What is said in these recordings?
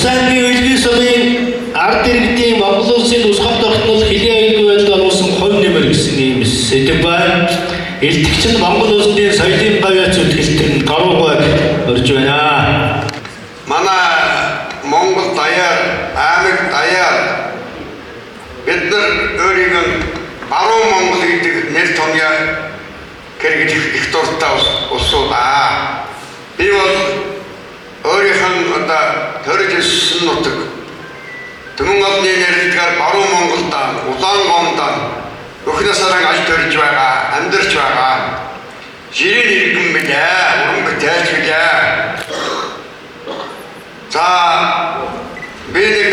Усаангийн элгийн сумын ард иргэдийн Монгол улсын тусгай тогтнол хэлийн аюулгүй байдал оруулсан хувь нэмэр гэсэн ийм сэдэв байна. Элтэгч нь Монгол улсын соёлын гавьяац үтгэлтэр нь гаруугайг өрж байна. Манай Монгол даяар, Америк даяар бид нар өөрийгөө баруун Монгол гэдэг нэр томьёо хэрэгж их дуртай улсууд аа. Би бол өөрийнх нь одоо төрж ирсэн нутаг Түмэн олны нэрээр баруун Монголда, Улаангомда өхнөөсөө аж төрж байгаа, амьдарч байгаа. Жирийн иргэн билээ, уран бүтээлч билээ. За би нэг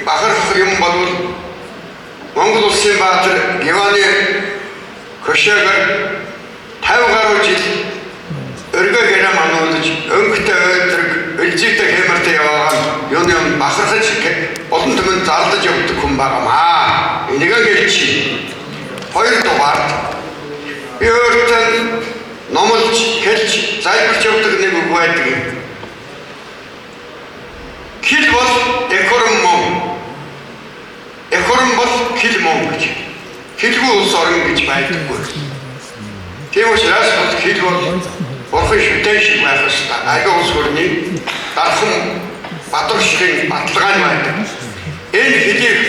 бахарх юм бол Монгол улсын баатар Геваны Хөшөөгөр 50 гаруй жил өргөө гэрээ мануулж өнгөтэй өдрөг элжигтэй хэмэртэй яваад юуны бахархаж олон түмэнд зарлаж явдаг хүн байгаамаа. Энийг гэлч хоёр дугаар би өөртөө номлож хэлж зайлшгүй явдаг нэг үг байдаг юм. Хил бол экорм мон. Экорм бол хил мон гэж. Хилгүй улс орн гэж байдаггүй. Тийм учраас хил бол Орхон шүтэн шиг байх ёстой. Аяга улс орны дархан бадуршгийн баталгаа нь байдаг. Энэ хилийг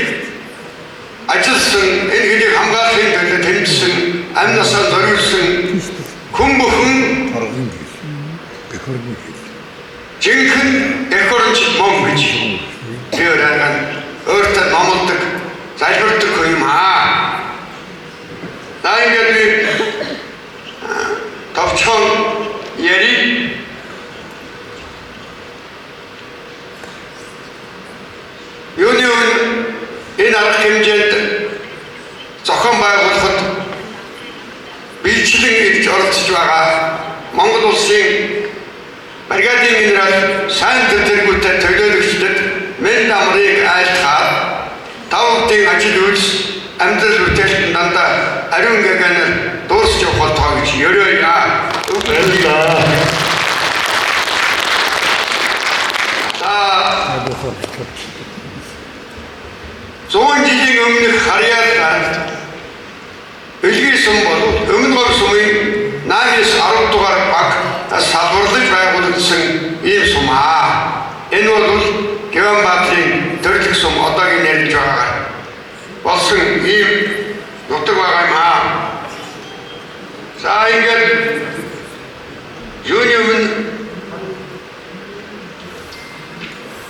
ажилласан, энэ хилийг хамгаалахын төлөө тэмцсэн, амнасаа зориулсан хүн бүхэн жинхэнэ экоромч мөн гэж би өөртөө номлодог, залбирдаг юм аа. Ингээд товчхон яри юуны энэ арга хэмжээнд зохион байгуулахад бэлчлэн ирж оролцож байгаа Монгол улсын бригадын генерал сайн төвлөргүүтэй төлөөлөгчдөд мен намрыг айлтгаад тавтын ажил үйлс амьдрал бүтээлт дандаа ариун гэганаар дуусч явах болтоо гэж ёрөөя. Зуун жилийн өмнөх харьяал элгийн сум бол өмнө гол сумын 8-10 дугаар баг салбарлаж байгуулагдсан ийм сум аа. Энэ бол Геван баатрын төрлөх сум одоогийн нэрж байгаа болсон ийм нутаг байгаа юм аа. За ингээд юуны өмнө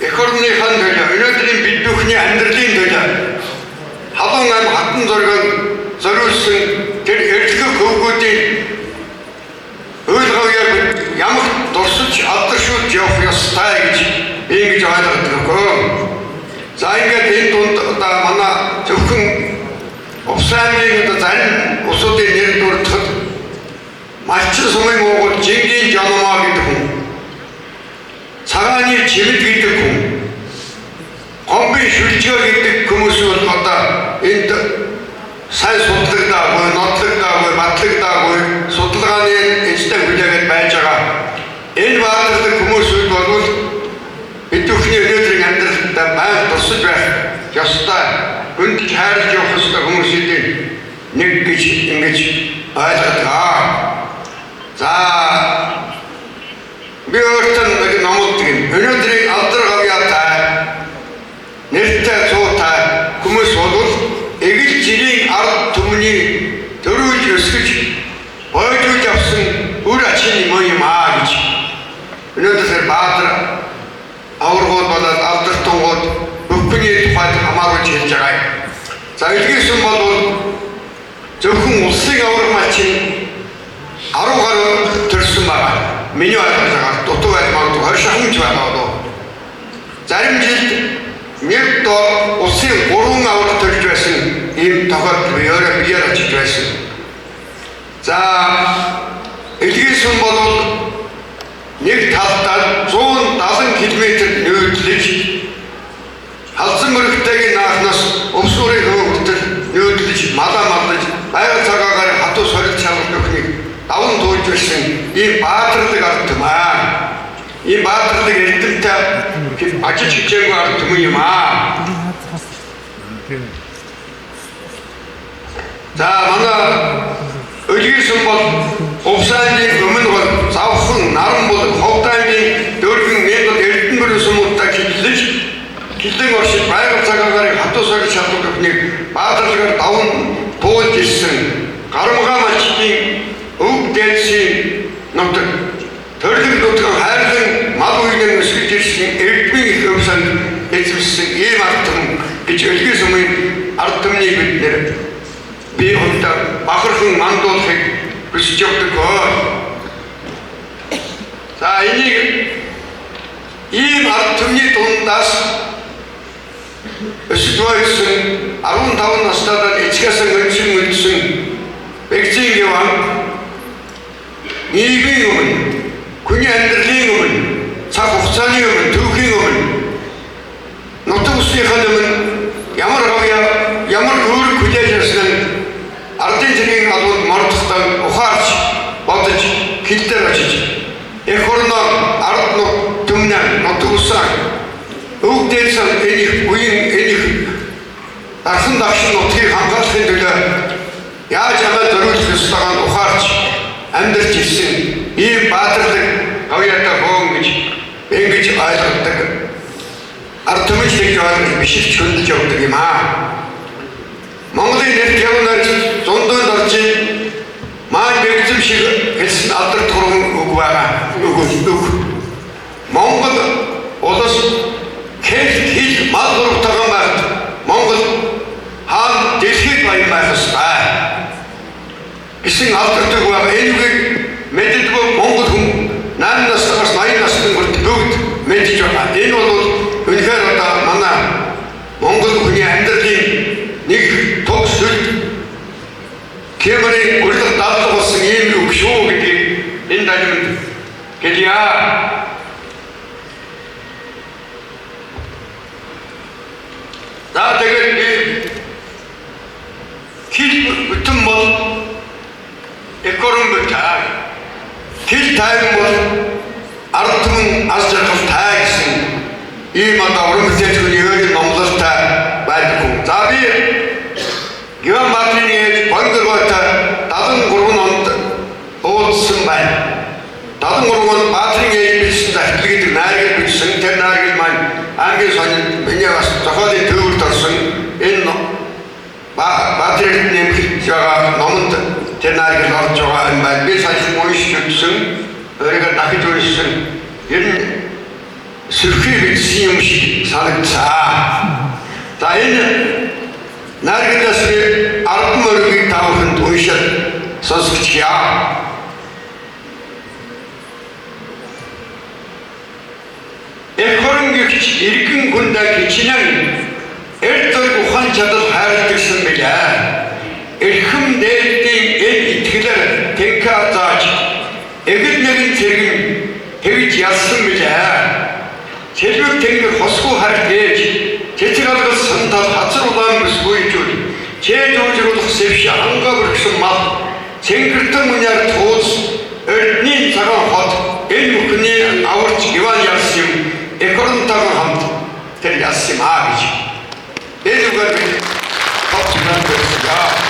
экономикийн төлөө өнөөдрийн бид бүхний амьдралын төлөө халуун ам хатан зоргон зориулсан тэр эрдэнэ хөвгүүдийн үйл гавьяа ямар дурсаж алдаршуулж явах ёстой гэж ингэж ойлгодог. За ингээд энэ дунд одоо манай зөвхөн Усаангийн зарим усуудын нэр дурдахад Малчин сумын уугуул Жингийн Жанамаа гэдэг хүн, Цагааны Чимэд гэдэг хүн, Гомбын Шүлжгээ гэдэг хүмүүс бол одоо энд сайн судлагдаагүй, нотлогдоогүй, батлагдаагүй судалгааны эзтэй хүлээгээд байж байгаа. Энэ баатардаг хүмүүс бол бид бүхний өнөөдрийн амьдралд байнга тусаж байх ёстой. Гүндж хайрлаж явах ёстой хүмүүсийн нэг гэж ингэж ойлгодог. За би өөртөө нэг номлодог юм. Өнөөдрийн алдар гавьяатай нэртэй цуутай хүмүүс бол эгэл жирийн ард түмний төрүүлж өсгөж бойжуулж авсан үр ачин юм аа гэж. Өнөөдөр баатар аваргууд болоод алдар тунгууд бүхний тухайд хамааруулж хэлж байгаа юм. За элгийн сум бол зөвхөн улсын аварга малчин 10 гаруй төрсөн байгаа. Миний ойлгосноор дутуу байлмаар 20 шахамж байгаа. Зарим жилд нэг доо улсын 3 аварга төрж байсан ийм тохиолдол биеэр очиж байсан. За элгийн сум бол нэг талдаа 170 км нөөдлөж халдсан мөрөгтэйг наахнаас өвсүрийн хөвгөлтөд нөөдлөж малаа малдаж байгаль цагаагаар хатуу солих чанар нөхнийг даван туулж ирсэн ийм баатарлаг ард юм аа. Ийм баатарлаг эрдэмтэй 아주 직전과 드문이마. 자, 만나 어디서 뭐 옵사인지 그러면 뭐 싸우는 나름 뭐 혹다인지 너를 내가 내린 거로서 못다 길등 없이 빨간 사과가리 핫도사기 잡고 그냥 마다리가 나온 보호지승 가르마가 마치기 욱대시 놈들 덜들 노트가 하얀 마도 있는 것을 길신 일등이 없선 예수스 예 말씀 그 어디서 뭐 알았더니 그들 비온다 마크르흥 만도색 그 시적도 자 이제 이 말씀이 돈다스 시도하였은 아름다운 나스다다 에치가성 은층 백지경왕 이기금은 군이 안들리금은 사국산이금은 두기금은 노트부스에 야마르가야 야마르 구제자스는 아르헨티나에 가도 마르트스탄 오하르치 바드치 길때라치지 에코르나 아르노 듬난 노트부스랑 욱대선 애니 우인 애니 다른 낚시는 어떻게 감각했는데 야자만 들어주셨다간 오하르치 안들치신 이 바드들 거기에다 보은 거지 맹기치 아이들다 아르트면 시켜가지고 미식 준비 적들이 마 몽골이 내려오는 날 존돈 날지 만 백점씩 했은 아들 토론 우구와가 우구 몽골 어디서 계속 마도로부터가 말 몽골 한 대세가 많이 말했어 이승 아들 토고가 애니게 메디도 몽골 난 나스가 많이 나스는 걸 듣고 메디죠 애노도 은혜로다 만나 몽골 군이 안 들린 니 독술 개발이 우리가 나도 봤으니 이미 쇼기지 인다면 게디야 나 되게 길 붙은 뭐 에코름부터 길 타임 뭐 알았으면 아스자도 다 있으니 이 마다 우리 대중이 여기 넘어졌다 말고 자비 이와 마트니 번들었다 다른 그룹은 옷은 말 다른 그룹은 마트니에 비슷하다 그게 나에게 비슷한 나에게만 안겨서는 왜냐하면 저거들 더울 떴은 인노 마트니 제가 너무 대나에게 넣었죠가 말 비슷한 모이시켰음 우리가 나게 좋으신 이런 스크립 시험식 사는 자 이는 나에게 다시 알아보기 다음은 동시에 선수치야 에코른 격치 일근 군다 기치는 엘떨고 환자들 하를 듣습니다 일금 내일 때 이틀을 댕카자지 애근내근 세금 배우지 않습니다 제주역 댕글 허수할 때 제치가도 선다 하츠로 가는 것을 보여주니 제조지로도 셉시 한갑을 그서 생글등 문야를 도스 얼닌 사람 헛 엘무크니 아우르치 기완 야심 에코른 타고 함 될 야심 아비지 내주가 덕지난 것이야